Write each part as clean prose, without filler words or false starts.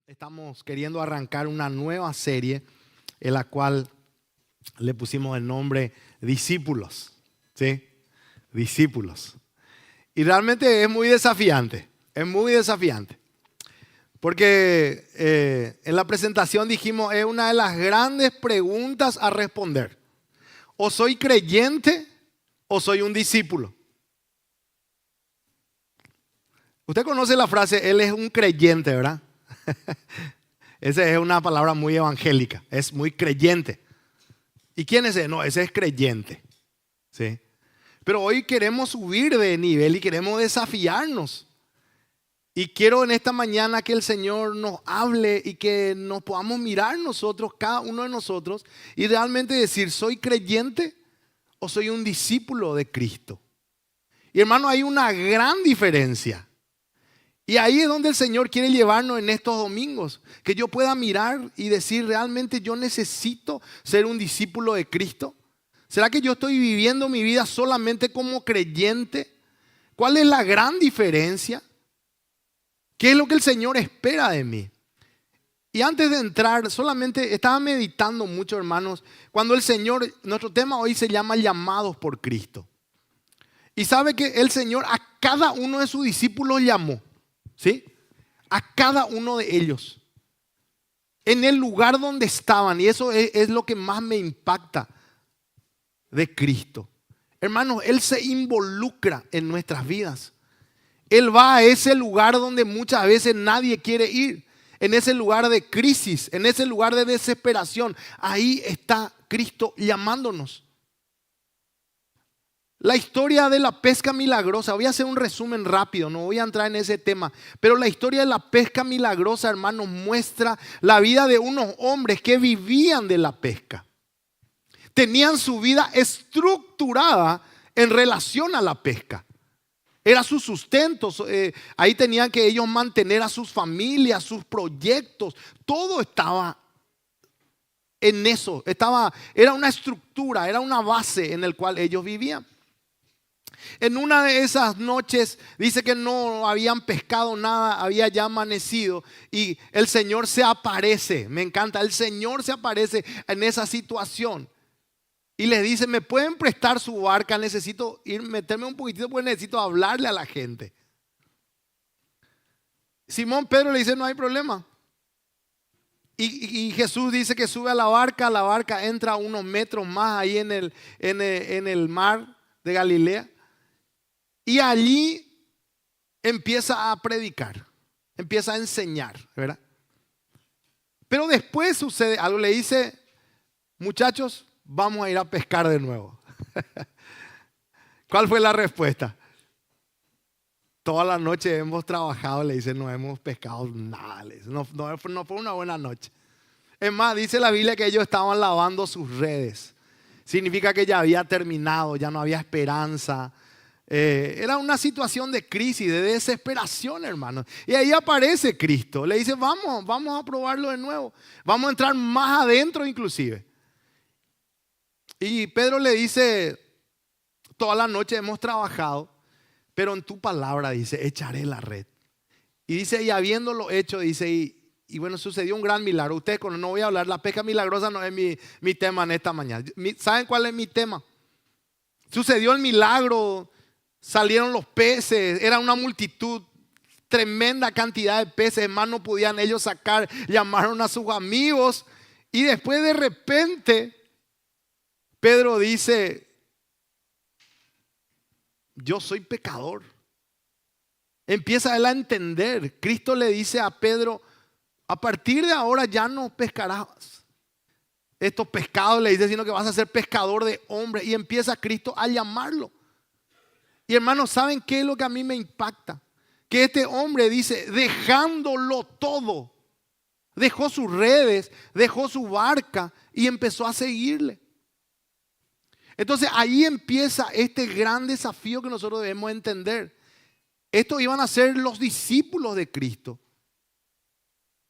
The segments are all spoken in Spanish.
Estamos queriendo arrancar una nueva serie en la cual le pusimos el nombre Discípulos, ¿sí? Discípulos. Y realmente es muy desafiante, porque en la presentación dijimos, es una de las grandes preguntas a responder. O soy creyente o soy un discípulo. Usted conoce la frase, él es un creyente, ¿verdad? Esa es una palabra muy evangélica, es muy creyente. ¿Y quién es ese? No, ese es creyente, ¿sí? Pero hoy queremos subir de nivel y queremos desafiarnos. Y quiero en esta mañana que el Señor nos hable y que nos podamos mirar nosotros, cada uno de nosotros, y realmente decir, ¿soy creyente o soy un discípulo de Cristo? Y hermano, hay una gran diferencia. Y ahí es donde el Señor quiere llevarnos en estos domingos. Que yo pueda mirar y decir, ¿realmente yo necesito ser un discípulo de Cristo? ¿Será que yo estoy viviendo mi vida solamente como creyente? ¿Cuál es la gran diferencia? ¿Qué es lo que el Señor espera de mí? Y antes de entrar, solamente estaba meditando mucho, hermanos, cuando el Señor, nuestro tema hoy se llama llamados por Cristo. Y sabe que el Señor a cada uno de sus discípulos llamó. ¿Sí? A cada uno de ellos. En el lugar donde estaban. Y eso es lo que más me impacta de Cristo. Hermanos, Él se involucra en nuestras vidas. Él va a ese lugar donde muchas veces nadie quiere ir. En ese lugar de crisis, en ese lugar de desesperación. Ahí está Cristo llamándonos. La historia de la pesca milagrosa, voy a hacer un resumen rápido, no voy a entrar en ese tema, pero la historia de la pesca milagrosa, hermanos, muestra la vida de unos hombres que vivían de la pesca. Tenían su vida estructurada en relación a la pesca. Era su sustento, ahí tenían que ellos mantener a sus familias, sus proyectos, todo estaba en eso, era una estructura, era una base en la cual ellos vivían. En una de esas noches dice que no habían pescado nada, había ya amanecido y el Señor se aparece, me encanta, el Señor se aparece en esa situación y les dice, ¿me pueden prestar su barca? Necesito meterme un poquitito porque necesito hablarle a la gente. Simón Pedro le dice, no hay problema. Y Jesús dice que sube a la barca entra unos metros más ahí en el mar de Galilea. Y allí empieza a predicar, empieza a enseñar, ¿verdad? Pero después sucede algo, le dice, muchachos, vamos a ir a pescar de nuevo. ¿Cuál fue la respuesta? Toda la noche hemos trabajado, le dice, no hemos pescado nada. No fue una buena noche. Es más, dice la Biblia que ellos estaban lavando sus redes. Significa que ya había terminado, ya no había esperanza. Era una situación de crisis, de desesperación, hermano. Y ahí aparece Cristo. Le dice, vamos a probarlo de nuevo. Vamos a entrar más adentro inclusive. Y Pedro le dice, toda la noche hemos trabajado, pero en tu palabra, dice, echaré la red. Y dice, y habiéndolo hecho, dice, y bueno, sucedió un gran milagro. Ustedes, no voy a hablar, la pesca milagrosa no es mi tema en esta mañana. ¿Saben cuál es mi tema? Sucedió el milagro. Salieron los peces, era una multitud, tremenda cantidad de peces, más no podían ellos sacar, llamaron a sus amigos y después de repente Pedro dice, yo soy pecador. Empieza él a entender, Cristo le dice a Pedro, a partir de ahora ya no pescarás estos pescados, le dice, sino que vas a ser pescador de hombres y empieza Cristo a llamarlo. Y hermanos, ¿saben qué es lo que a mí me impacta? Que este hombre dice, dejándolo todo, dejó sus redes, dejó su barca y empezó a seguirle. Entonces ahí empieza este gran desafío que nosotros debemos entender. Estos iban a ser los discípulos de Cristo.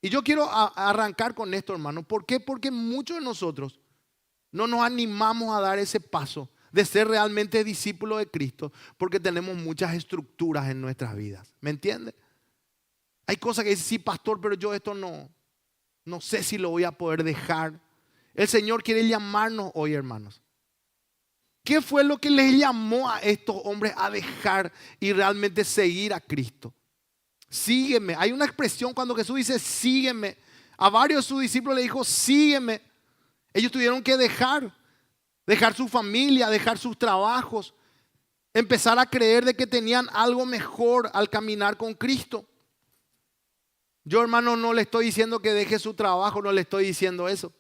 Y yo quiero arrancar con esto, hermano. ¿Por qué? Porque muchos de nosotros no nos animamos a dar ese paso de ser realmente discípulos de Cristo porque tenemos muchas estructuras en nuestras vidas. ¿Me entiende? Hay cosas que dicen, sí, pastor, pero yo esto no sé si lo voy a poder dejar. El Señor quiere llamarnos hoy, hermanos. ¿Qué fue lo que les llamó a estos hombres a dejar y realmente seguir a Cristo? Sígueme. Hay una expresión cuando Jesús dice sígueme. A varios de sus discípulos le dijo sígueme. Ellos tuvieron que dejar su familia, dejar sus trabajos, empezar a creer de que tenían algo mejor al caminar con Cristo. Yo, hermano, no le estoy diciendo que deje su trabajo, no le estoy diciendo eso.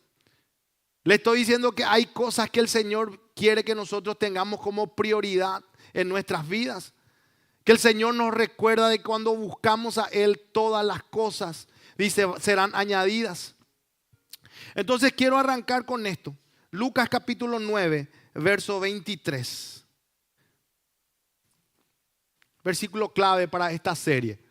Le estoy diciendo que hay cosas que el Señor quiere que nosotros tengamos como prioridad en nuestras vidas. Que el Señor nos recuerda de cuando buscamos a Él, todas las cosas, dice, serán añadidas. Entonces quiero arrancar con esto. Lucas capítulo 9, verso 23. Versículo clave para esta serie.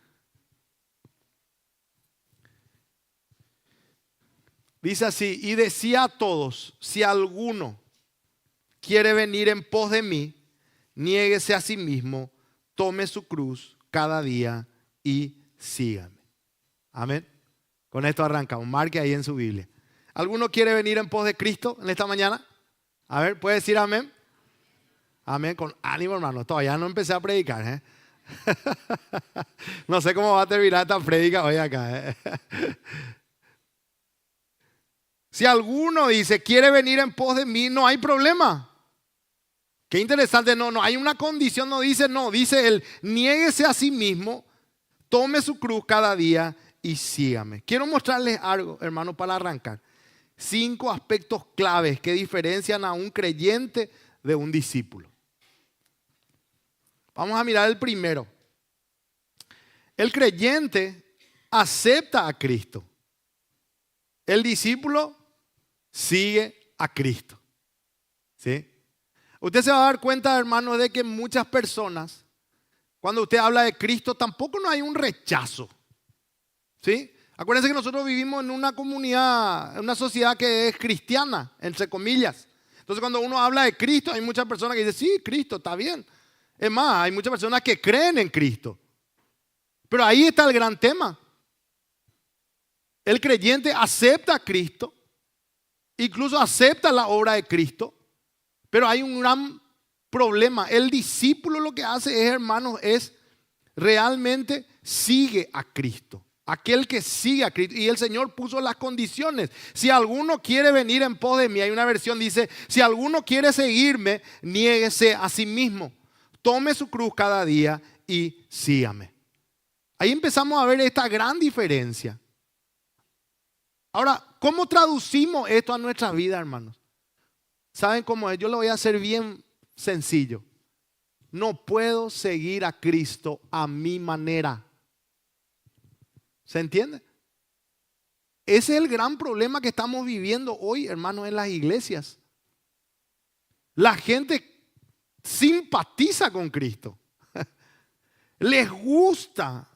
Dice así, y decía a todos, si alguno quiere venir en pos de mí, niéguese a sí mismo, tome su cruz cada día y sígame. Amén. Con esto arrancamos. Marque ahí en su Biblia. ¿Alguno quiere venir en pos de Cristo en esta mañana? A ver, ¿puede decir amén? Amén, con ánimo, hermano. Todavía no empecé a predicar, ¿eh? No sé cómo va a terminar esta prédica hoy acá, ¿eh? Si alguno dice, quiere venir en pos de mí, no hay problema. Qué interesante, no hay una condición, dice él, niéguese a sí mismo, tome su cruz cada día y sígame. Quiero mostrarles algo, hermano, para arrancar. 5 aspectos claves que diferencian a un creyente de un discípulo. Vamos a mirar el primero. El creyente acepta a Cristo. El discípulo sigue a Cristo. ¿Sí? Usted se va a dar cuenta, hermano, de que muchas personas, cuando usted habla de Cristo, tampoco no hay un rechazo. ¿Sí? Acuérdense que nosotros vivimos en una comunidad, en una sociedad que es cristiana, entre comillas. Entonces cuando uno habla de Cristo, hay muchas personas que dicen, sí, Cristo, está bien. Es más, hay muchas personas que creen en Cristo. Pero ahí está el gran tema. El creyente acepta a Cristo, incluso acepta la obra de Cristo, pero hay un gran problema. El discípulo lo que hace es, hermanos, es realmente sigue a Cristo. Aquel que sigue a Cristo. Y el Señor puso las condiciones. Si alguno quiere venir en pos de mí, hay una versión dice, si alguno quiere seguirme, niéguese a sí mismo. Tome su cruz cada día y sígame. Ahí empezamos a ver esta gran diferencia. Ahora, ¿cómo traducimos esto a nuestra vida, hermanos? ¿Saben cómo es? Yo lo voy a hacer bien sencillo. No puedo seguir a Cristo a mi manera. ¿Se entiende? Ese es el gran problema que estamos viviendo hoy, hermanos, en las iglesias. La gente simpatiza con Cristo. Les gusta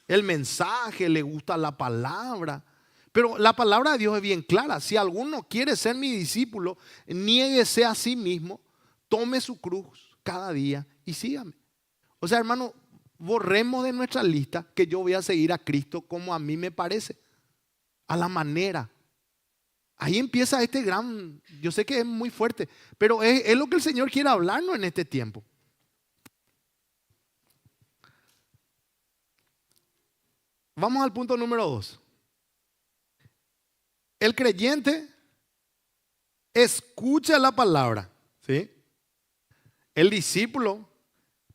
el mensaje, les gusta la palabra. Pero la palabra de Dios es bien clara. Si alguno quiere ser mi discípulo, niéguese a sí mismo, tome su cruz cada día y sígame. O sea, hermano, borremos de nuestra lista que yo voy a seguir a Cristo como a mí me parece, a la manera. Ahí empieza este gran, yo sé que es muy fuerte, pero es lo que el Señor quiere hablarnos en este tiempo. Vamos al punto número 2. El creyente escucha la palabra, ¿sí? El discípulo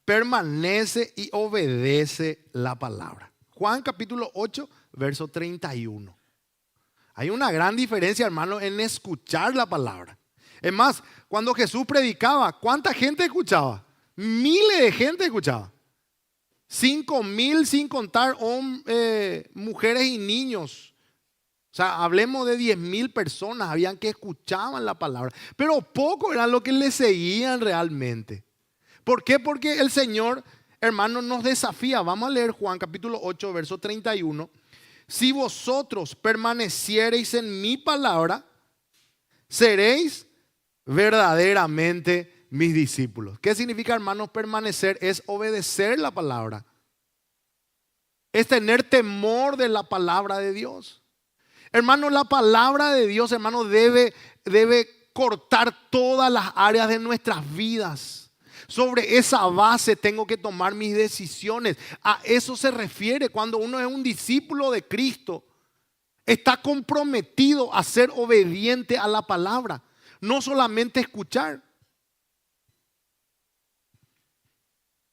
permanece y obedece la palabra. Juan capítulo 8, verso 31. Hay una gran diferencia, hermano, en escuchar la palabra. Es más, cuando Jesús predicaba, ¿cuánta gente escuchaba? Miles de gente escuchaba. 5,000 sin contar mujeres y niños. O sea, hablemos de 10,000 personas habían que escuchaban la palabra. Pero poco era lo que le seguían realmente. ¿Por qué? Porque el Señor, hermano, nos desafía. Vamos a leer Juan capítulo 8, verso 31. Si vosotros permaneciereis en mi palabra, seréis verdaderamente mis discípulos. ¿Qué significa, hermanos, permanecer? Es obedecer la palabra. Es tener temor de la palabra de Dios. Hermano, la palabra de Dios, hermano, debe cortar todas las áreas de nuestras vidas. Sobre esa base tengo que tomar mis decisiones. A eso se refiere cuando uno es un discípulo de Cristo. Está comprometido a ser obediente a la palabra, no solamente escuchar.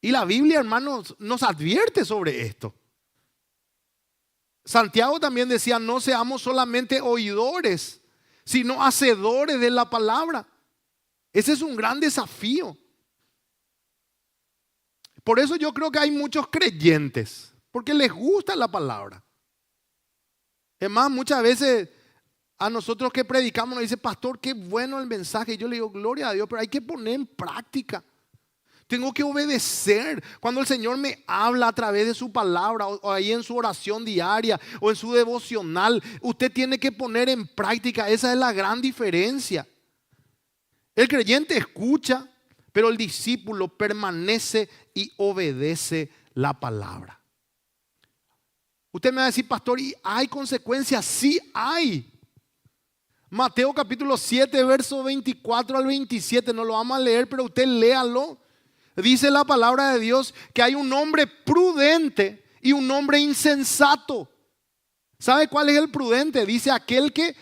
Y la Biblia, hermanos, nos advierte sobre esto. Santiago también decía, no seamos solamente oidores, sino hacedores de la palabra. Ese es un gran desafío. Por eso yo creo que hay muchos creyentes, porque les gusta la palabra. Es más, muchas veces a nosotros que predicamos nos dice, pastor, qué bueno el mensaje. Y yo le digo, gloria a Dios, pero hay que poner en práctica. Tengo que obedecer. Cuando el Señor me habla a través de su palabra o ahí en su oración diaria o en su devocional, usted tiene que poner en práctica. Esa es la gran diferencia. El creyente escucha, pero el discípulo permanece y obedece la palabra. Usted me va a decir, pastor, ¿y hay consecuencias? Sí hay. Mateo capítulo 7, verso 24 al 27, no lo vamos a leer, pero usted léalo. Dice la palabra de Dios que hay un hombre prudente y un hombre insensato. ¿Sabe cuál es el prudente? Dice aquel que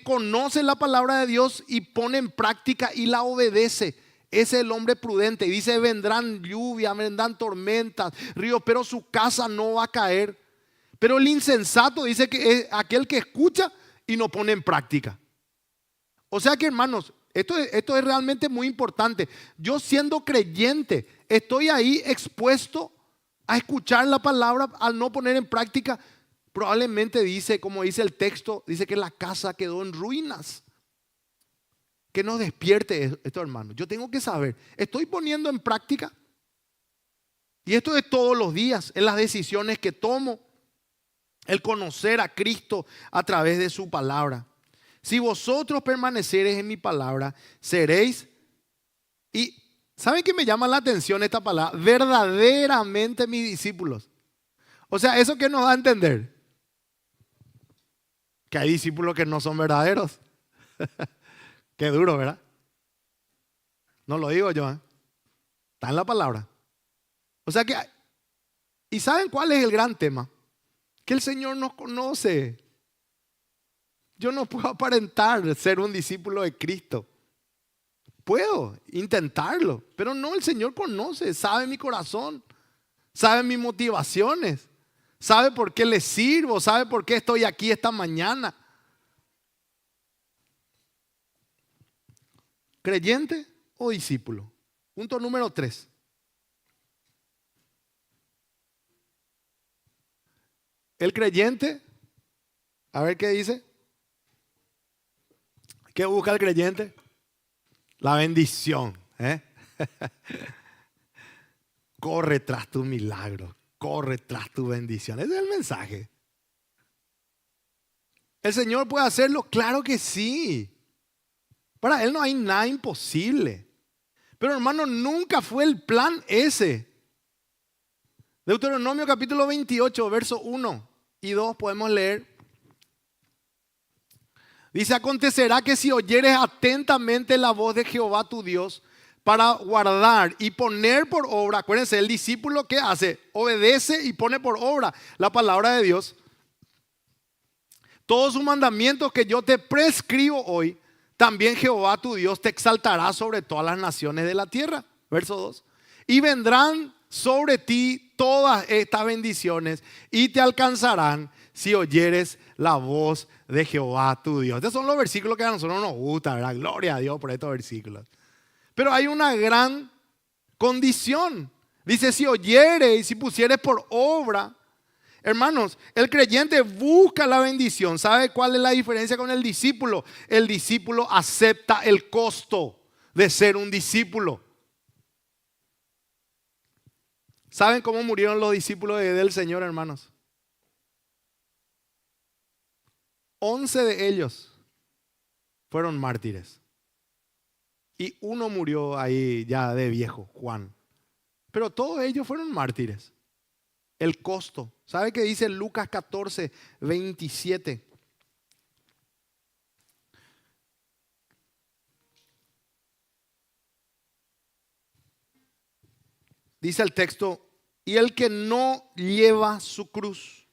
conoce la palabra de Dios y pone en práctica y la obedece. Ese es el hombre prudente. Y dice, vendrán lluvias, vendrán tormentas, ríos, pero su casa no va a caer. Pero el insensato dice que es aquel que escucha y no pone en práctica. O sea que, hermanos, esto es realmente muy importante. Yo, siendo creyente, estoy ahí expuesto a escuchar la palabra, al no poner en práctica. Probablemente dice, como dice el texto, dice que la casa quedó en ruinas. Que nos despierte esto, hermanos. Yo tengo que saber, ¿estoy poniendo en práctica? Y esto es todos los días, en las decisiones que tomo, el conocer a Cristo a través de su palabra. Si vosotros permaneceréis en mi palabra, seréis, y ¿saben qué me llama la atención esta palabra? Verdaderamente mis discípulos. O sea, ¿eso qué nos da a entender? Que hay discípulos que no son verdaderos. Qué duro, ¿verdad? No lo digo yo, ¿eh? Está en la palabra. O sea que, ¿y saben cuál es el gran tema? Que el Señor nos conoce. Yo no puedo aparentar ser un discípulo de Cristo. Puedo intentarlo, pero no, el Señor conoce, sabe mi corazón, sabe mis motivaciones, sabe por qué le sirvo, sabe por qué estoy aquí esta mañana. ¿Creyente o discípulo? Punto número 3. El creyente, a ver qué dice. ¿Qué busca el creyente? La bendición. Corre tras tu milagro, corre tras tu bendición. Ese es el mensaje. ¿El Señor puede hacerlo? Claro que sí. Para Él no hay nada imposible. Pero, hermano, nunca fue el plan ese. Deuteronomio capítulo 28, verso 1 y 2 podemos leer. Dice, acontecerá que si oyeres atentamente la voz de Jehová tu Dios para guardar y poner por obra, acuérdense, el discípulo ¿qué hace? Obedece y pone por obra la palabra de Dios. Todos sus mandamientos que yo te prescribo hoy, también Jehová tu Dios te exaltará sobre todas las naciones de la tierra. Verso 2. Y vendrán sobre ti todas estas bendiciones y te alcanzarán si oyeres la voz de Jehová tu Dios. Estos son los versículos que a nosotros nos gustan, ¿verdad? Gloria a Dios por estos versículos. Pero hay una gran condición. Dice, si oyeres y si pusieres por obra. Hermanos, el creyente busca la bendición. ¿Sabe cuál es la diferencia con el discípulo? El discípulo acepta el costo de ser un discípulo. ¿Saben cómo murieron los discípulos del Señor, hermanos? 11 de ellos fueron mártires. Y uno murió ahí ya de viejo, Juan. Pero todos ellos fueron mártires. el costo. ¿Sabe qué dice Lucas 14, 27? Dice el texto, y el que no lleva su cruz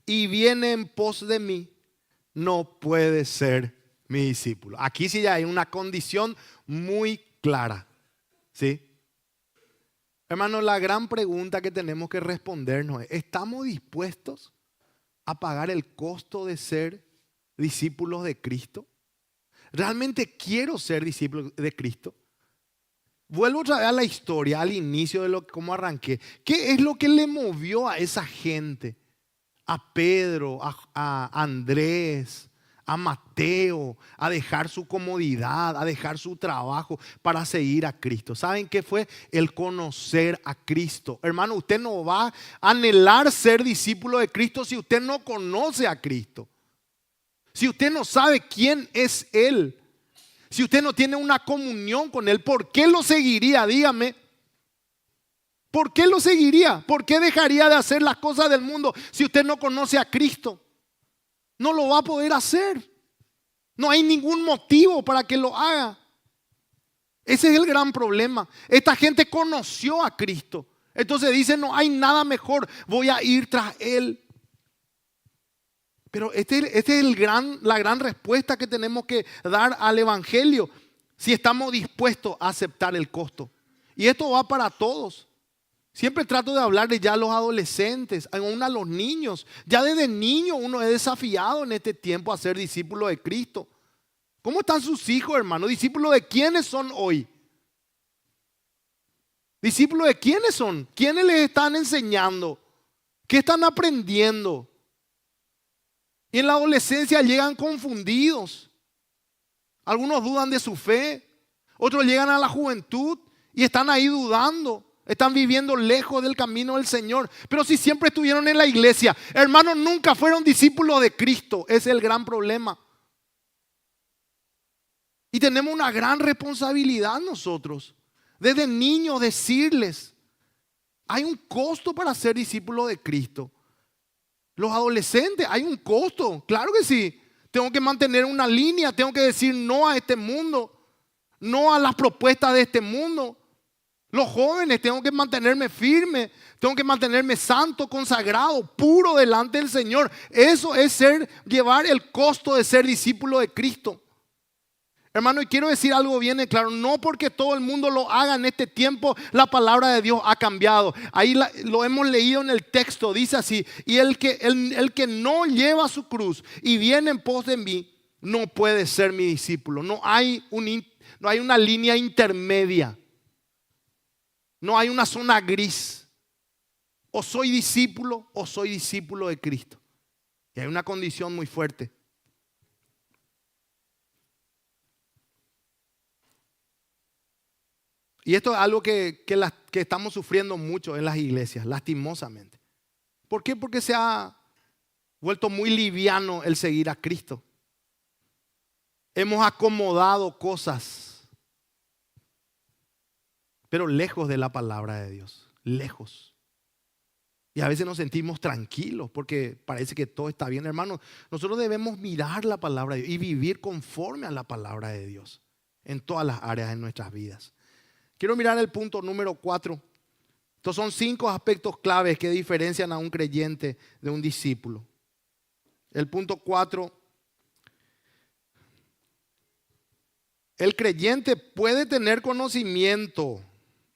y viene en pos de mí, no puede ser mi discípulo. Aquí sí ya hay una condición muy clara, ¿sí? Hermano, la gran pregunta que tenemos que respondernos es, ¿estamos dispuestos a pagar el costo de ser discípulos de Cristo? ¿Realmente quiero ser discípulo de Cristo? Vuelvo otra vez a la historia, al inicio de cómo arranqué. ¿Qué es lo que le movió a esa gente? A Pedro, a Andrés, a Mateo, a dejar su comodidad, a dejar su trabajo para seguir a Cristo. ¿Saben qué fue? El conocer a Cristo. Hermano, usted no va a anhelar ser discípulo de Cristo si usted no conoce a Cristo. Si usted no sabe quién es Él. Si usted no tiene una comunión con Él, ¿por qué lo seguiría? Dígame. ¿Por qué lo seguiría? ¿Por qué dejaría de hacer las cosas del mundo si usted no conoce a Cristo? No lo va a poder hacer. No hay ningún motivo para que lo haga. Ese es el gran problema. Esta gente conoció a Cristo. Entonces dice, no hay nada mejor, voy a ir tras Él. Pero esta es la gran respuesta que tenemos que dar al Evangelio. Si estamos dispuestos a aceptar el costo. Y esto va para todos. Siempre trato de hablarle ya a los adolescentes, aún a los niños. Ya desde niño uno es desafiado en este tiempo a ser discípulo de Cristo. ¿Cómo están sus hijos, hermano? ¿Discípulos de quiénes son hoy? ¿Discípulos de quiénes son? ¿Quiénes les están enseñando? ¿Qué están aprendiendo? Y en la adolescencia llegan confundidos. Algunos dudan de su fe. Otros llegan a la juventud y están ahí dudando. Están viviendo lejos del camino del Señor. Pero si siempre estuvieron en la iglesia, hermanos, nunca fueron discípulos de Cristo. Ese es el gran problema. Y tenemos una gran responsabilidad nosotros. Desde niños decirles, hay un costo para ser discípulo de Cristo. Los adolescentes, hay un costo, claro que sí. Tengo que mantener una línea, tengo que decir no a este mundo, no a las propuestas de este mundo. Los jóvenes, tengo que mantenerme firme, tengo que mantenerme santo, consagrado, puro delante del Señor. Eso es llevar el costo de ser discípulo de Cristo. Hermano, y quiero decir algo bien claro, no porque todo el mundo lo haga en este tiempo, la palabra de Dios ha cambiado. Ahí lo hemos leído en el texto, dice así, y el que no lleva su cruz y viene en pos de mí, no puede ser mi discípulo. No hay una línea intermedia, no hay una zona gris. O soy discípulo o soy discípulo de Cristo. Y hay una condición muy fuerte. Y esto es algo que estamos sufriendo mucho en las iglesias, lastimosamente. ¿Por qué? Porque se ha vuelto muy liviano el seguir a Cristo. Hemos acomodado cosas, pero lejos de la palabra de Dios, lejos. Y a veces nos sentimos tranquilos porque parece que todo está bien, hermanos. Nosotros debemos mirar la palabra de Dios y vivir conforme a la palabra de Dios en todas las áreas de nuestras vidas. Quiero mirar el punto número 4. Estos son 5 aspectos claves que diferencian a un creyente de un discípulo. El punto 4. El creyente puede tener conocimiento,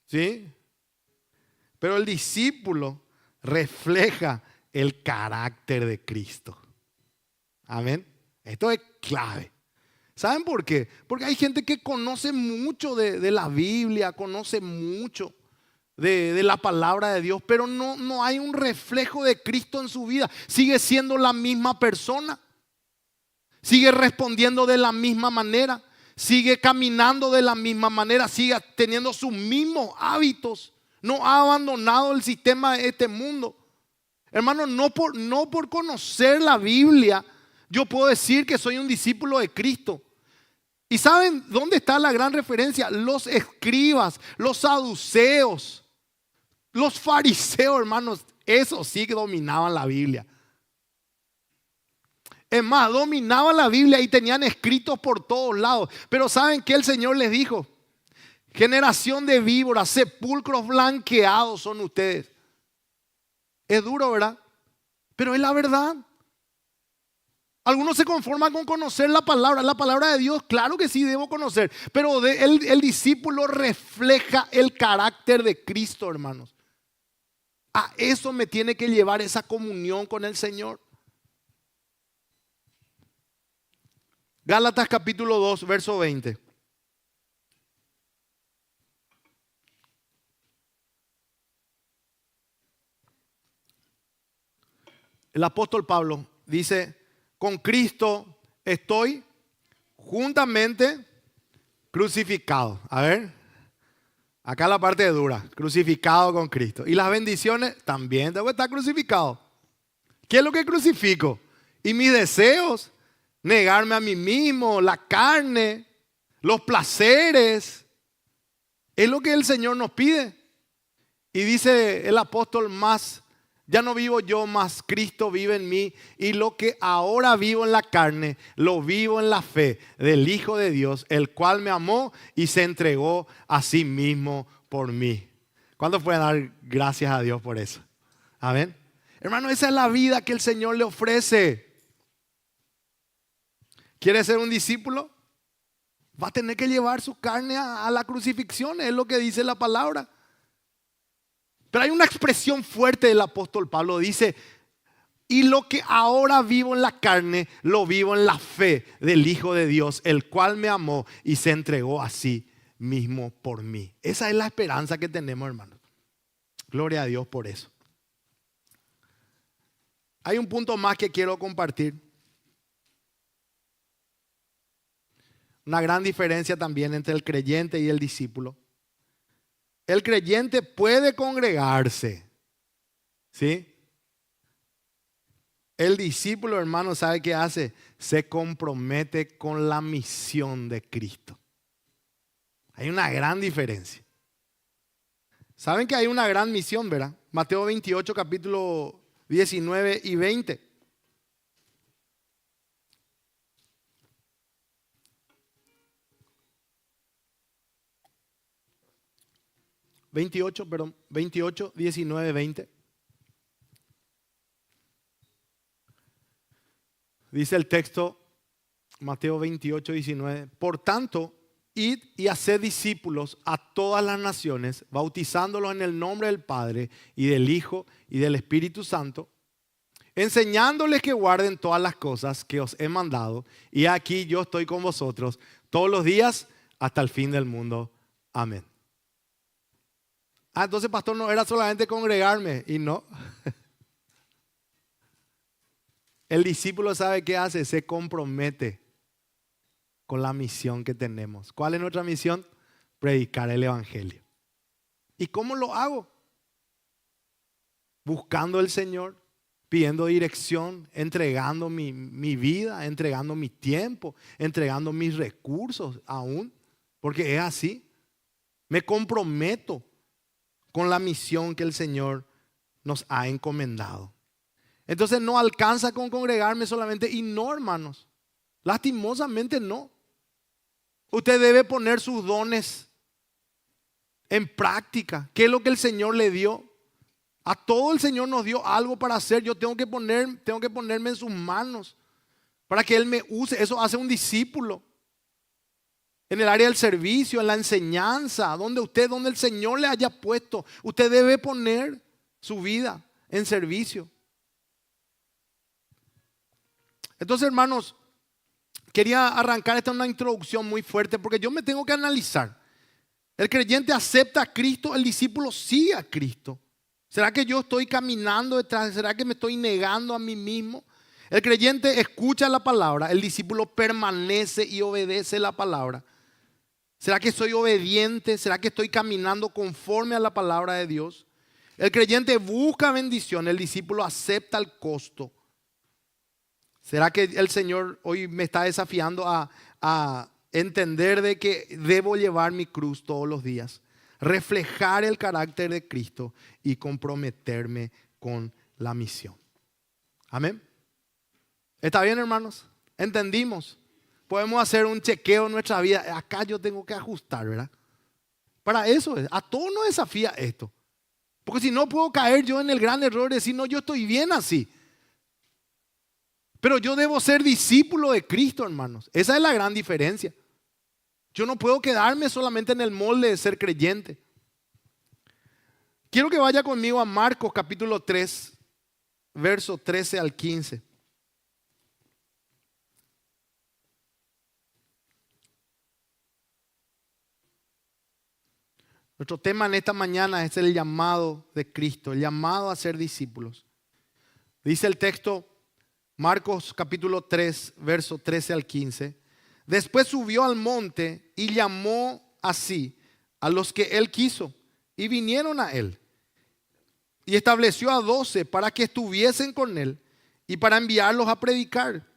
¿sí? Pero el discípulo refleja el carácter de Cristo. Amén. Esto es clave. ¿Saben por qué? Porque hay gente que conoce mucho de la Biblia, conoce mucho de la palabra de Dios, pero no hay un reflejo de Cristo en su vida. Sigue siendo la misma persona, sigue respondiendo de la misma manera, sigue caminando de la misma manera, sigue teniendo sus mismos hábitos. No ha abandonado el sistema de este mundo. Hermano, no por conocer la Biblia yo puedo decir que soy un discípulo de Cristo. ¿Y saben dónde está la gran referencia? Los escribas, los saduceos, los fariseos, hermanos, Eso sí que dominaban la Biblia. Es más, dominaban la Biblia y tenían escritos por todos lados. Pero ¿saben qué el Señor les dijo? Generación de víboras, sepulcros blanqueados son ustedes. Es duro, ¿verdad? Pero es la verdad. Algunos se conforman con conocer la palabra de Dios, claro que sí debo conocer, pero el discípulo refleja el carácter de Cristo, hermanos. A eso me tiene que llevar esa comunión con el Señor. Gálatas capítulo 2, verso 20. El apóstol Pablo dice: con Cristo estoy juntamente crucificado. A ver, acá la parte dura, crucificado con Cristo. Y las bendiciones también debo estar crucificado. ¿Qué es lo que crucifico? Y mis deseos, negarme a mí mismo, la carne, los placeres. Es lo que el Señor nos pide. Y dice el apóstol más: ya no vivo yo, mas Cristo vive en mí. Y lo que ahora vivo en la carne, lo vivo en la fe del Hijo de Dios, el cual me amó y se entregó a sí mismo por mí. ¿Cuántos pueden dar gracias a Dios por eso? Amén. Hermano, esa es la vida que el Señor le ofrece. ¿Quiere ser un discípulo? Va a tener que llevar su carne a la crucifixión, es lo que dice la palabra. Pero hay una expresión fuerte del apóstol Pablo. Dice: y lo que ahora vivo en la carne, lo vivo en la fe del Hijo de Dios, el cual me amó y se entregó a sí mismo por mí. Esa es la esperanza que tenemos, hermanos. Gloria a Dios por eso. Hay un punto más que quiero compartir. Una gran diferencia también entre el creyente y el discípulo. El creyente puede congregarse, ¿sí? El discípulo, hermano, ¿sabe qué hace? Se compromete con la misión de Cristo. Hay una gran diferencia. ¿Saben que hay una gran misión, verdad? Mateo 28, capítulo 19 y 20. Perdón, 28, 19, 20. Dice el texto, Mateo 28, 19. Por tanto, id y haced discípulos a todas las naciones, bautizándolos en el nombre del Padre y del Hijo y del Espíritu Santo, enseñándoles que guarden todas las cosas que os he mandado. Y aquí yo estoy con vosotros todos los días hasta el fin del mundo. Amén. Entonces, pastor, no era solamente congregarme. Y no. El discípulo sabe qué hace, se compromete con la misión que tenemos. ¿Cuál es nuestra misión? Predicar el Evangelio. ¿Y cómo lo hago? Buscando al Señor, pidiendo dirección, entregando mi vida, entregando mi tiempo, entregando mis recursos aún, porque es así. Me comprometo con la misión que el Señor nos ha encomendado. Entonces no alcanza con congregarme solamente, y no, hermanos, lastimosamente no. Usted debe poner sus dones en práctica. ¿Qué es lo que el Señor le dio? A todo el Señor nos dio algo para hacer. Yo tengo que ponerme en sus manos para que Él me use. Eso hace un discípulo. En el área del servicio, en la enseñanza, donde el Señor le haya puesto, usted debe poner su vida en servicio. Entonces, hermanos, quería arrancar esta una introducción muy fuerte porque yo me tengo que analizar. El creyente acepta a Cristo, el discípulo sigue a Cristo. ¿Será que yo estoy caminando detrás? ¿Será que me estoy negando a mí mismo? El creyente escucha la palabra, el discípulo permanece y obedece la palabra. ¿Será que soy obediente? ¿Será que estoy caminando conforme a la palabra de Dios? El creyente busca bendición, el discípulo acepta el costo. ¿Será que el Señor hoy me está desafiando a entender de que debo llevar mi cruz todos los días? Reflejar el carácter de Cristo y comprometerme con la misión. Amén. ¿Está bien, hermanos? ¿Entendimos? Podemos hacer un chequeo en nuestra vida. Acá yo tengo que ajustar, ¿verdad? Para eso es. A todos nos desafía esto. Porque si no puedo caer yo en el gran error de decir, no, yo estoy bien así. Pero yo debo ser discípulo de Cristo, hermanos. Esa es la gran diferencia. Yo no puedo quedarme solamente en el molde de ser creyente. Quiero que vaya conmigo a Marcos capítulo 3, verso 13 al 15. Nuestro tema en esta mañana es el llamado de Cristo, el llamado a ser discípulos. Dice el texto, Marcos capítulo 3, verso 13 al 15. Después subió al monte y llamó así a los que él quiso y vinieron a él. Y estableció a 12 para que estuviesen con él y para enviarlos a predicar.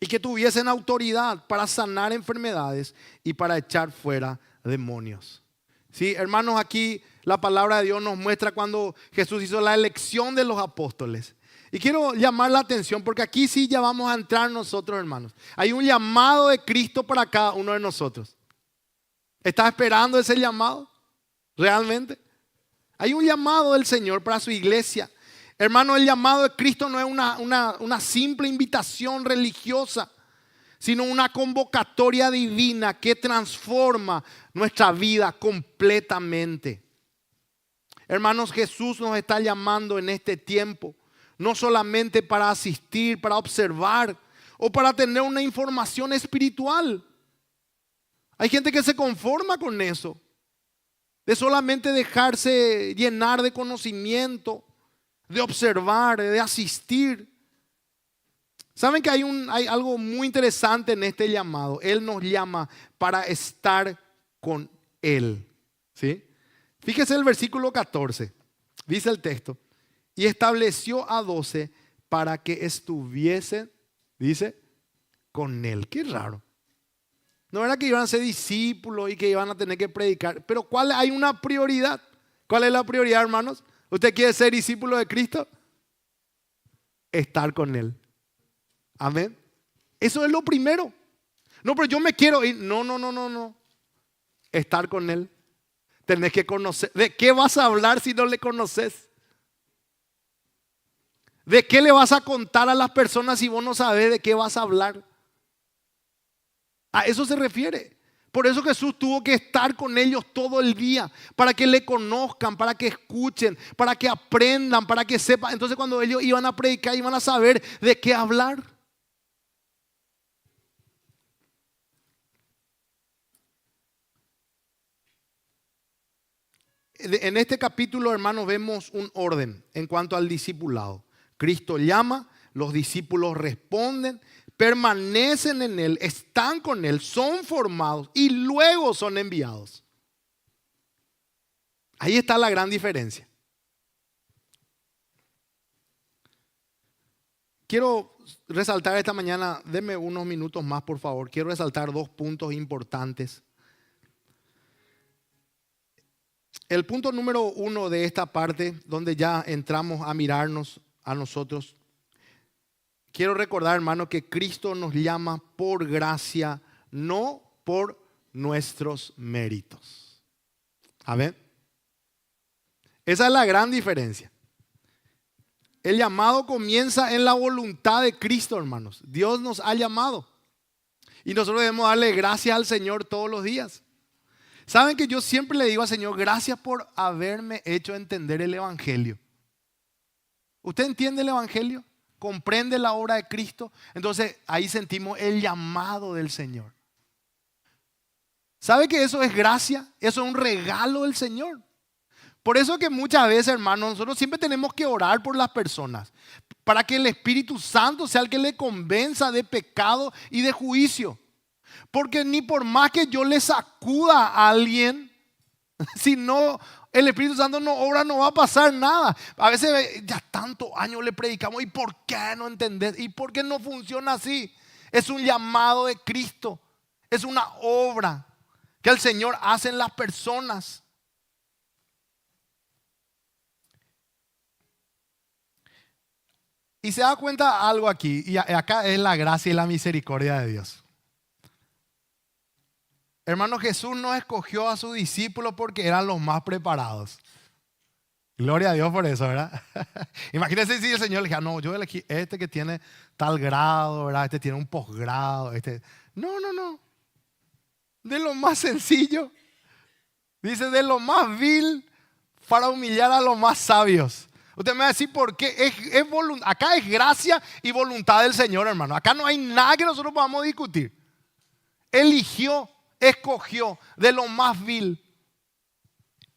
Y que tuviesen autoridad para sanar enfermedades y para echar fuera demonios. Sí, hermanos, aquí la palabra de Dios nos muestra cuando Jesús hizo la elección de los apóstoles. Y quiero llamar la atención porque aquí sí ya vamos a entrar nosotros, hermanos. Hay un llamado de Cristo para cada uno de nosotros. ¿Estás esperando ese llamado? ¿Realmente? Hay un llamado del Señor para su iglesia. Hermano, el llamado de Cristo no es una simple invitación religiosa, sino una convocatoria divina que transforma nuestra vida completamente. Hermanos, Jesús nos está llamando en este tiempo, no solamente para asistir, para observar o para tener una información espiritual. Hay gente que se conforma con eso, de solamente dejarse llenar de conocimiento, de observar, de asistir. ¿Saben que hay algo muy interesante en este llamado? Él nos llama para estar con Él. ¿Sí? Fíjese el versículo 14. Dice el texto. Y estableció a 12 para que estuviesen, dice, con Él. Qué raro. No era que iban a ser discípulos y que iban a tener que predicar. Pero ¿cuál? Hay una prioridad. ¿Cuál es la prioridad, hermanos? ¿Usted quiere ser discípulo de Cristo? Estar con Él. Amén. Eso es lo primero. No, pero yo me quiero ir. No. Estar con Él. Tenés que conocer. ¿De qué vas a hablar si no le conoces? ¿De qué le vas a contar a las personas si vos no sabés de qué vas a hablar? A eso se refiere. Por eso Jesús tuvo que estar con ellos todo el día, para que le conozcan, para que escuchen, para que aprendan, para que sepan. Entonces cuando ellos iban a predicar, iban a saber de qué hablar. En este capítulo, hermanos, vemos un orden en cuanto al discipulado. Cristo llama, los discípulos responden, permanecen en Él, están con Él, son formados y luego son enviados. Ahí está la gran diferencia. Quiero resaltar esta mañana, denme unos minutos más por favor, quiero resaltar 2 puntos importantes. El punto número 1 de esta parte, donde ya entramos a mirarnos a nosotros, quiero recordar, hermano, que Cristo nos llama por gracia, no por nuestros méritos. Amén. Esa es la gran diferencia. El llamado comienza en la voluntad de Cristo, hermanos. Dios nos ha llamado y nosotros debemos darle gracias al Señor todos los días. Saben que yo siempre le digo al Señor, gracias por haberme hecho entender el Evangelio. ¿Usted entiende el Evangelio? ¿Comprende la obra de Cristo? Entonces ahí sentimos el llamado del Señor. ¿Sabe que eso es gracia? Eso es un regalo del Señor. Por eso que muchas veces, hermanos, nosotros siempre tenemos que orar por las personas, para que el Espíritu Santo sea el que le convenza de pecado y de juicio. Porque ni por más que yo le sacuda a alguien, si no, el Espíritu Santo no obra, no va a pasar nada. A veces ya tantos años le predicamos, ¿y por qué no entendés? ¿Y por qué no funciona así? Es un llamado de Cristo, es una obra que el Señor hace en las personas. Y se da cuenta algo aquí, y acá es la gracia y la misericordia de Dios. Hermano, Jesús no escogió a sus discípulos porque eran los más preparados. Gloria a Dios por eso, ¿verdad? Imagínense si el Señor le dijera, no, yo elegí este que tiene tal grado, ¿verdad? Este tiene un posgrado, este. No, no, no. De lo más sencillo. Dice, de lo más vil para humillar a los más sabios. Usted me va a decir por qué. Acá es gracia y voluntad del Señor, hermano. Acá no hay nada que nosotros podamos discutir. Eligió, escogió de lo más vil.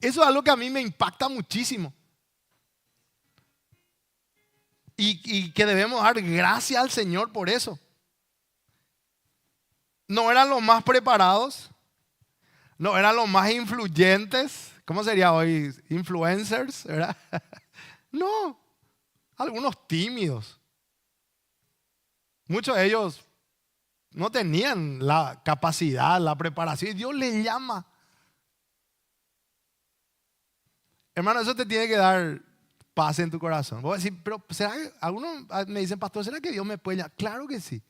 Eso es algo que a mí me impacta muchísimo. Y que debemos dar gracias al Señor por eso. No eran los más preparados. No eran los más influyentes. ¿Cómo sería hoy? Influencers, ¿verdad? No. Algunos tímidos. Muchos de ellos no tenían la capacidad, la preparación. Y Dios les llama. Hermano, eso te tiene que dar paz en tu corazón. Vos vas a decir, pero ¿será que algunos me dicen, pastor, ¿será que Dios me puede llamar? Claro que sí.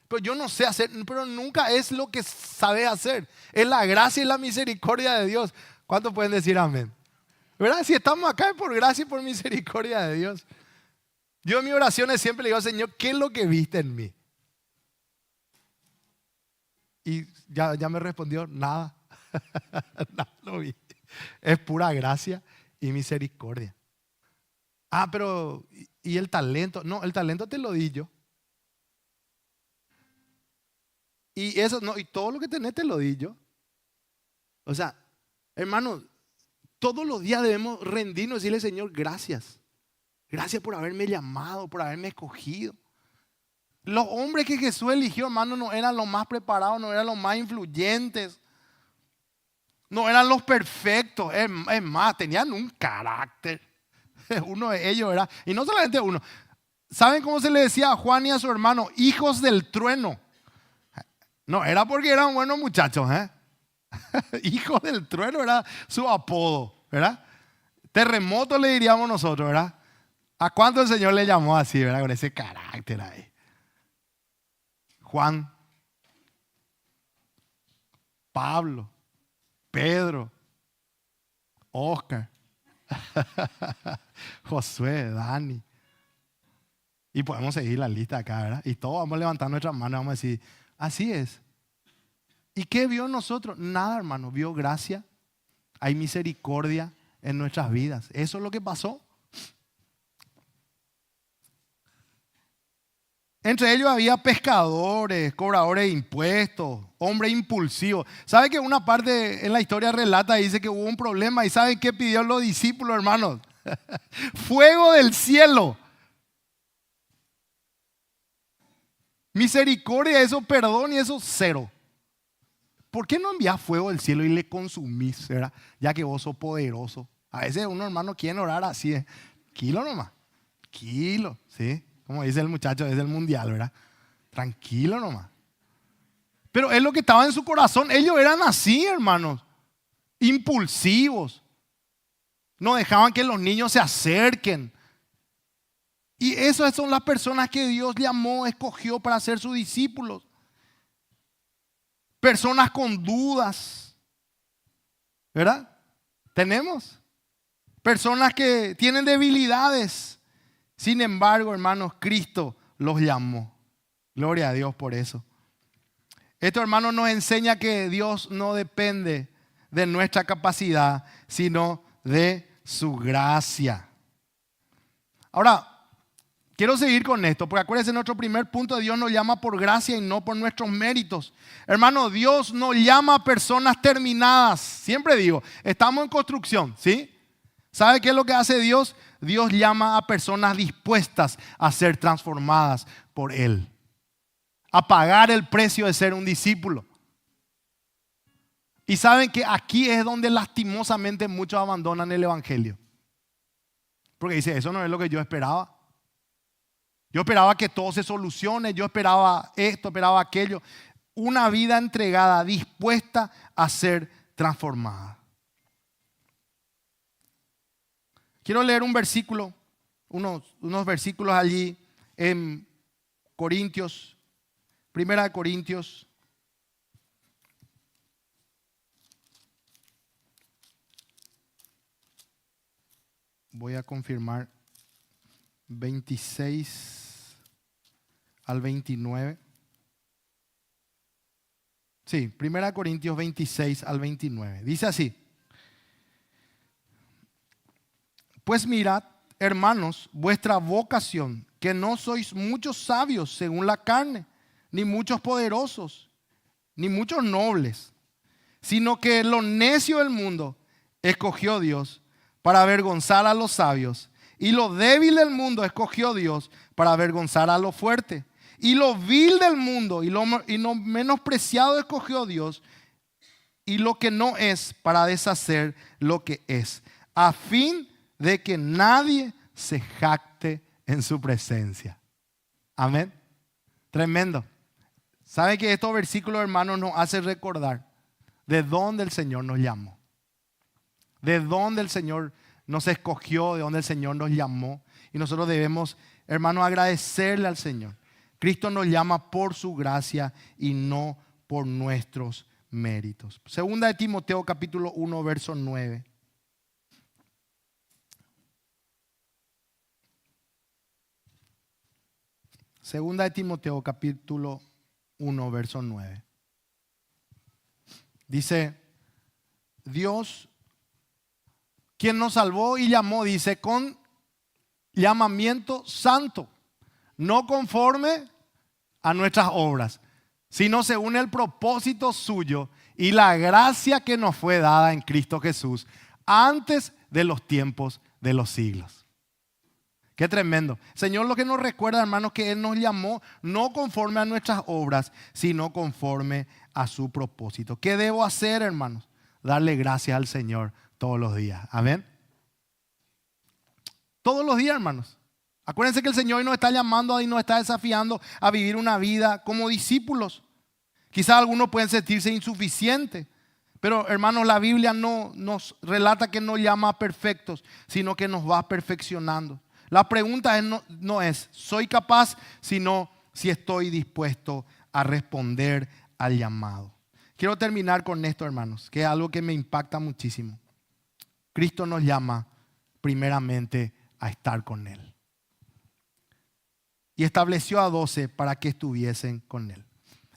Pero yo no sé hacer, pero nunca es lo que sabe hacer. Es la gracia y la misericordia de Dios. ¿Cuántos pueden decir amén? ¿Verdad? Si estamos acá es por gracia y por misericordia de Dios. Yo en mis oraciones siempre le digo, Señor, ¿qué es lo que viste en mí? Y ya me respondió, nada. Nada lo vi. Es pura gracia y misericordia. Ah, pero ¿y el talento? No, el talento te lo di yo. Y eso, no, y todo lo que tenés te lo di yo. O sea, hermano, todos los días debemos rendirnos y decirle, Señor, gracias. Gracias por haberme llamado, por haberme escogido. Los hombres que Jesús eligió, hermano, no eran los más preparados, no eran los más influyentes. No eran los perfectos. Es más, tenían un carácter. Uno de ellos era, y no solamente uno. ¿Saben cómo se le decía a Juan y a su hermano? Hijos del trueno. No, era porque eran buenos muchachos, ¿eh? Hijo del trueno era su apodo, ¿verdad? Terremoto le diríamos nosotros, ¿verdad? ¿A cuánto el Señor le llamó así, ¿verdad? Con ese carácter ahí. Juan, Pablo, Pedro, Oscar, Josué, Dani. Y podemos seguir la lista acá, ¿verdad? Y todos vamos a levantar nuestras manos y vamos a decir, así es. ¿Y qué vio en nosotros? Nada, hermano. Vio gracia. Hay misericordia en nuestras vidas. Eso es lo que pasó. Entre ellos había pescadores, cobradores de impuestos, hombres impulsivos. ¿Sabe que una parte en la historia relata y dice que hubo un problema? ¿Y saben qué pidió los discípulos, hermanos? Fuego del cielo. Misericordia, eso perdón y eso cero. ¿Por qué no envías fuego del cielo y le consumís, ¿verdad? Ya que vos sos poderoso. A veces uno, hermano, quiere orar así, kilo nomás, kilo, ¿sí? Como dice el muchacho, es el mundial, ¿verdad? Tranquilo nomás. Pero es lo que estaba en su corazón. Ellos eran así, hermanos, impulsivos. No dejaban que los niños se acerquen. Y esas son las personas que Dios llamó, escogió para ser sus discípulos. Personas con dudas, ¿verdad? Tenemos personas que tienen debilidades. Sin embargo, hermanos, Cristo los llamó. Gloria a Dios por eso. Esto, hermanos, nos enseña que Dios no depende de nuestra capacidad, sino de su gracia. Ahora, quiero seguir con esto, porque acuérdense, nuestro primer punto, Dios nos llama por gracia y no por nuestros méritos. Hermano, Dios nos llama a personas terminadas. Siempre digo, estamos en construcción, ¿sí? ¿Sabe qué es lo que hace Dios? Dios llama a personas dispuestas a ser transformadas por Él, a pagar el precio de ser un discípulo. Y saben que aquí es donde lastimosamente muchos abandonan el evangelio. Porque dice, eso no es lo que yo esperaba. Yo esperaba que todo se solucione, yo esperaba esto, esperaba aquello. Una vida entregada, dispuesta a ser transformada. Quiero leer un unos versículos allí en Corintios, Primera de Corintios. Voy a confirmar 26 al 29. Sí, Primera de Corintios 26 al 29. Dice así: pues mirad, hermanos, vuestra vocación, que no sois muchos sabios según la carne, ni muchos poderosos, ni muchos nobles, sino que lo necio del mundo escogió Dios para avergonzar a los sabios, y lo débil del mundo escogió Dios para avergonzar a lo fuerte, y lo vil del mundo y lo menospreciado escogió Dios, y lo que no es, para deshacer lo que es, a fin de que nadie se jacte en su presencia. Amén. Tremendo. ¿Saben que estos versículos, hermanos, nos hacen recordar de dónde el Señor nos llamó? De dónde el Señor nos escogió, de dónde el Señor nos llamó. Y nosotros debemos, hermanos, agradecerle al Señor. Cristo nos llama por su gracia y no por nuestros méritos. Segunda de Timoteo capítulo 1, verso 9. Segunda de Timoteo capítulo 1, verso 9. Dice: Dios, quien nos salvó y llamó, dice, con llamamiento santo, no conforme a nuestras obras, sino según el propósito suyo y la gracia que nos fue dada en Cristo Jesús antes de los tiempos de los siglos. Qué tremendo. Señor lo que nos recuerda, hermanos, que Él nos llamó no conforme a nuestras obras, sino conforme a su propósito. ¿Qué debo hacer, hermanos? Darle gracias al Señor todos los días. Amén. Todos los días, hermanos. Acuérdense que el Señor nos está llamando y nos está desafiando a vivir una vida como discípulos. Quizás algunos pueden sentirse insuficientes, pero hermanos, la Biblia no nos relata que nos llama a perfectos, sino que nos va perfeccionando. La pregunta no es, ¿soy capaz? Sino si estoy dispuesto a responder al llamado. Quiero terminar con esto, hermanos, que es algo que me impacta muchísimo. Cristo nos llama primeramente a estar con Él. Y estableció a 12 para que estuviesen con Él.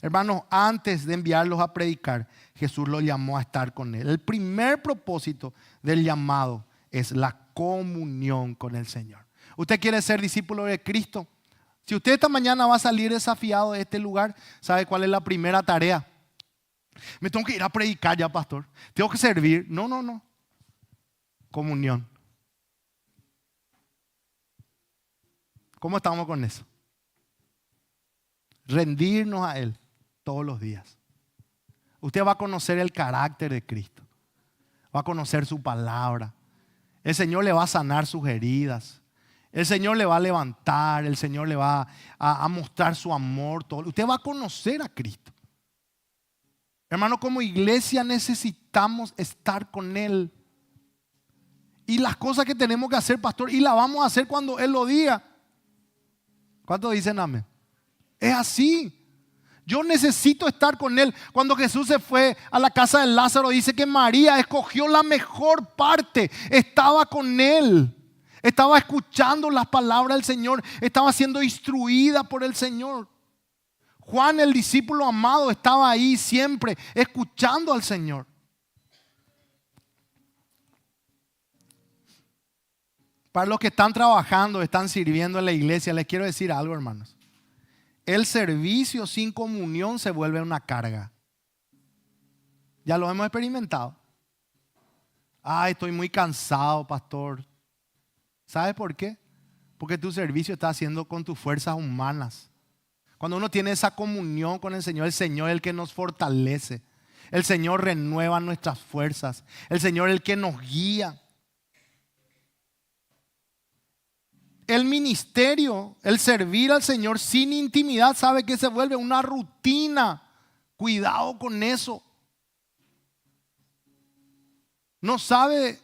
Hermanos, antes de enviarlos a predicar, Jesús los llamó a estar con Él. El primer propósito del llamado es la comunión con el Señor. ¿Usted quiere ser discípulo de Cristo? Si usted esta mañana va a salir desafiado de este lugar, ¿sabe cuál es la primera tarea? Me tengo que ir a predicar ya, pastor. Tengo que servir. No. Comunión. ¿Cómo estamos con eso? Rendirnos a Él todos los días. Usted va a conocer el carácter de Cristo. Va a conocer su palabra. El Señor le va a sanar sus heridas. El Señor le va a levantar. El Señor le va a mostrar su amor. Todo. Usted va a conocer a Cristo. Hermano, como iglesia necesitamos estar con Él. Y las cosas que tenemos que hacer, pastor, y las vamos a hacer cuando Él lo diga. ¿Cuántos dicen amén? Es así. Yo necesito estar con Él. Cuando Jesús se fue a la casa de Lázaro, dice que María escogió la mejor parte. Estaba con Él. Estaba escuchando las palabras del Señor. Estaba siendo instruida por el Señor. Juan, el discípulo amado, estaba ahí siempre escuchando al Señor. Para los que están trabajando, están sirviendo en la iglesia, les quiero decir algo, hermanos. El servicio sin comunión se vuelve una carga. Ya lo hemos experimentado. Ay, estoy muy cansado, pastor. ¿Sabe por qué? Porque tu servicio está haciendo con tus fuerzas humanas. Cuando uno tiene esa comunión con el Señor es el que nos fortalece. El Señor renueva nuestras fuerzas. El Señor es el que nos guía. El ministerio, el servir al Señor sin intimidad, sabe que se vuelve una rutina. Cuidado con eso. No sabe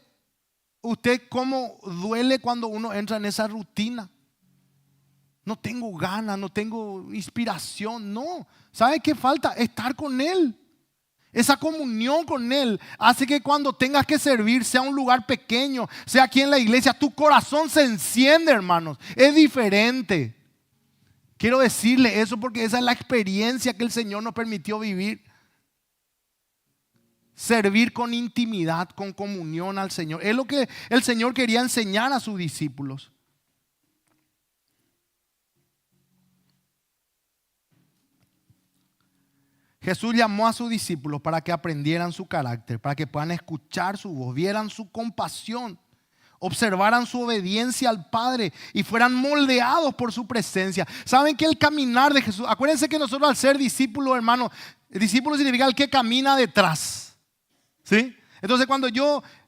usted cómo duele cuando uno entra en esa rutina. No tengo ganas, no tengo inspiración. No, ¿sabe qué falta? Estar con Él. Esa comunión con Él hace que cuando tengas que servir, sea un lugar pequeño, sea aquí en la iglesia, tu corazón se enciende, hermanos. Es diferente. Quiero decirle eso porque esa es la experiencia que el Señor nos permitió vivir. Servir con intimidad, con comunión al Señor. Es lo que el Señor quería enseñar a sus discípulos. Jesús llamó a sus discípulos para que aprendieran su carácter, para que puedan escuchar su voz, vieran su compasión, observaran su obediencia al Padre y fueran moldeados por su presencia. ¿Saben que el caminar de Jesús? Acuérdense que nosotros al ser discípulos, hermanos, discípulo significa el que camina detrás. ¿Sí? Entonces cuando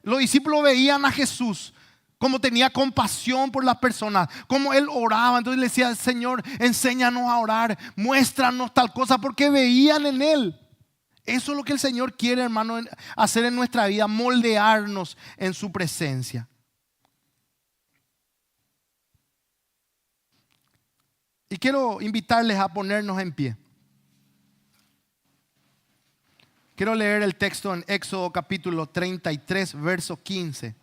los discípulos veían a Jesús, como tenía compasión por las personas, como Él oraba, entonces le decía: Señor, enséñanos a orar, muéstranos tal cosa, porque veían en Él. Eso es lo que el Señor quiere, hermano, hacer en nuestra vida, moldearnos en su presencia. Y quiero invitarles a ponernos en pie. Quiero leer el texto en Éxodo capítulo 33, verso 15.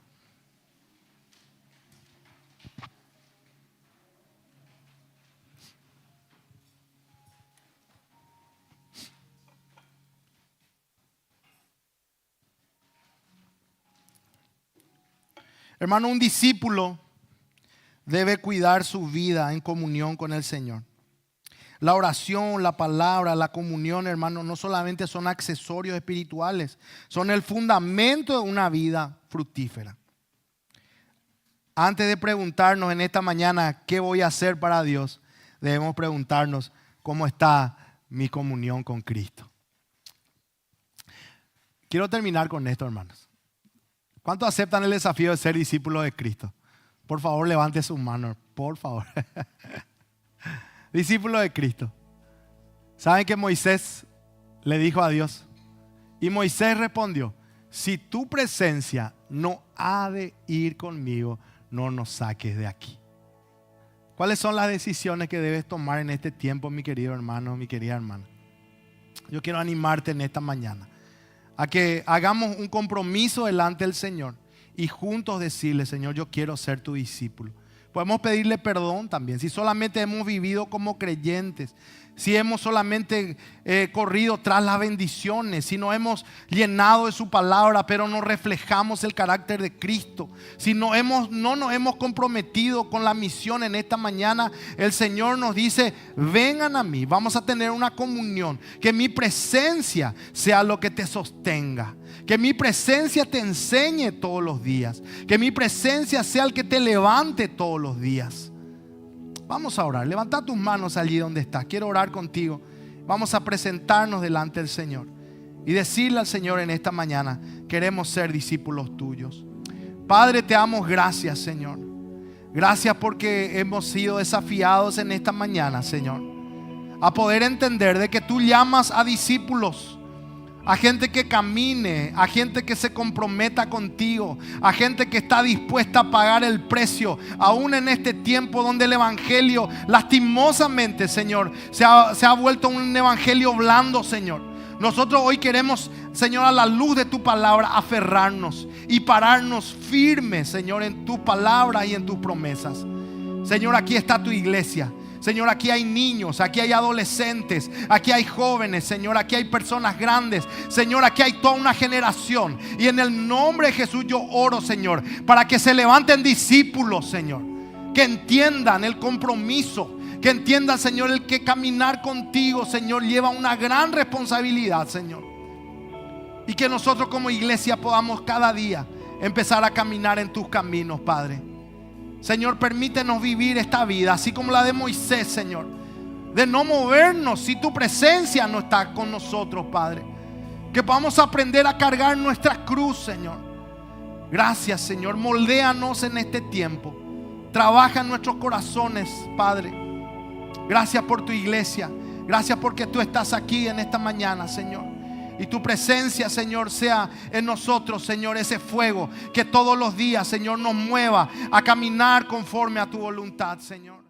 Hermano, un discípulo debe cuidar su vida en comunión con el Señor. La oración, la palabra, la comunión, hermano, no solamente son accesorios espirituales, son el fundamento de una vida fructífera. Antes de preguntarnos en esta mañana qué voy a hacer para Dios, debemos preguntarnos cómo está mi comunión con Cristo. Quiero terminar con esto, hermanos. ¿Cuántos aceptan el desafío de ser discípulos de Cristo? Por favor, levante su mano, por favor. Discípulo de Cristo. ¿Saben que Moisés le dijo a Dios? Y Moisés respondió: si tu presencia no ha de ir conmigo, no nos saques de aquí. ¿Cuáles son las decisiones que debes tomar en este tiempo, mi querido hermano, mi querida hermana? Yo quiero animarte en esta mañana a que hagamos un compromiso delante del Señor y juntos decirle: Señor, yo quiero ser tu discípulo. Podemos pedirle perdón también. Si solamente hemos vivido como creyentes, si hemos solamente corrido tras las bendiciones, si no hemos llenado de su palabra pero no reflejamos el carácter de Cristo, si no nos hemos comprometido con la misión en esta mañana, el Señor nos dice: vengan a mí, vamos a tener una comunión, que mi presencia sea lo que te sostenga, que mi presencia te enseñe todos los días, que mi presencia sea el que te levante todos los días. Vamos a orar. Levanta tus manos allí donde estás. Quiero orar contigo. Vamos a presentarnos delante del Señor y decirle al Señor en esta mañana: queremos ser discípulos tuyos. Padre, te damos gracias, Señor. Gracias porque hemos sido desafiados en esta mañana, Señor, a poder entender de que tú llamas a discípulos, a gente que camine, a gente que se comprometa contigo, a gente que está dispuesta a pagar el precio, aún en este tiempo donde el evangelio, lastimosamente, Señor, se ha vuelto un evangelio blando, Señor. Nosotros hoy queremos, Señor, a la luz de tu palabra, aferrarnos y pararnos firmes, Señor, en tu palabra y en tus promesas. Señor, aquí está tu iglesia. Señor, aquí hay niños, aquí hay adolescentes, aquí hay jóvenes, Señor, aquí hay personas grandes. Señor, aquí hay toda una generación. Y en el nombre de Jesús yo oro, Señor, para que se levanten discípulos, Señor, que entiendan el compromiso, que entiendan, Señor, el que caminar contigo, Señor, lleva una gran responsabilidad, Señor. Y que nosotros como iglesia podamos cada día empezar a caminar en tus caminos, Padre. Señor, permítenos vivir esta vida así como la de Moisés, Señor, de no movernos si tu presencia no está con nosotros, Padre. Que podamos aprender a cargar nuestra cruz, Señor. Gracias, Señor. Moldéanos en este tiempo. Trabaja en nuestros corazones, Padre. Gracias por tu iglesia. Gracias porque tú estás aquí en esta mañana, Señor. Y tu presencia, Señor, sea en nosotros, Señor, ese fuego que todos los días, Señor, nos mueva a caminar conforme a tu voluntad, Señor.